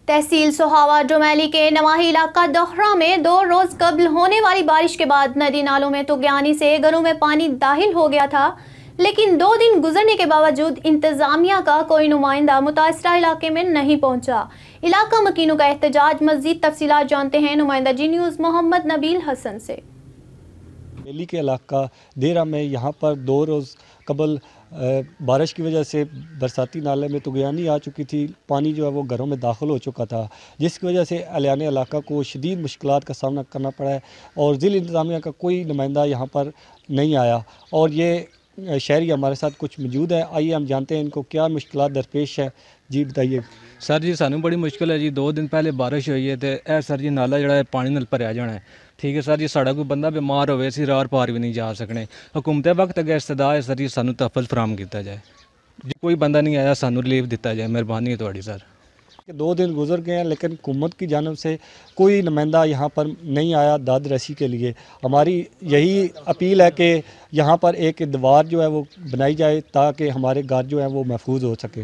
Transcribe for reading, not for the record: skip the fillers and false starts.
तहसील सोहावा डोमैली के नवाही इलाका दोहरा में 2 रोज कबल होने वाली बारिश के बाद नदी नालों में तुगयानी से घरों में पानी दाखिल हो गया था, लेकिन 2 दिन गुजरने के बावजूद इंतजामिया का कोई नुमाइंदा मुतासरा इलाके में नहीं पहुंचा। इलाका मकीनों का एहतजाज। मजीद तफसीलात जानते हैं नुमाइंदा जी न्यूज़ मोहम्मद नबील हसन से। डोमैली के इलाका देरा में यहाँ पर 2 रोज़ कबल बारिश की वजह से बरसाती नाले में तुगयानी आ चुकी थी। पानी जो है वो घरों में दाखिल हो चुका था, जिसकी वजह से अहलियाने इलाका को शदीद मुश्किलात का सामना करना पड़ा है और ज़िला इंतज़ामिया का कोई नुमाइंदा यहाँ पर नहीं आया और ये शहरी हमारे साथ कुछ मौजूद है। आइए हम जानते हैं इनको क्या मुश्किलात दरपेश है। जी बताइए सर जी, सानू बड़ी मुश्किल है जी। 2 दिन पहले बारिश हुई है तो सर जी नाला जड़ा है पानी नाल भरिया जाना है। ठीक है सर जी, साड़ा कोई बंदा बीमार होवे असीं रार पार भी नहीं जा सकने। हुकूमत वक्त अगे इस्तदा है सर जी सानू तहफ़्फ़ुज़ फराहम किया जाए जी। कोई बंदा नहीं आया, सानू रिलीफ दिता जाए, मेहरबानी है तुहाड़ी सर। 2 दिन गुजर गए हैं लेकिन हुकूमत की जानब से कोई नुमाइंदा यहाँ पर नहीं आया दाद रसी के लिए। हमारी यही अपील है कि यहाँ पर एक दीवार जो है वो बनाई जाए ताकि हमारे घर जो है वो महफूज हो सके।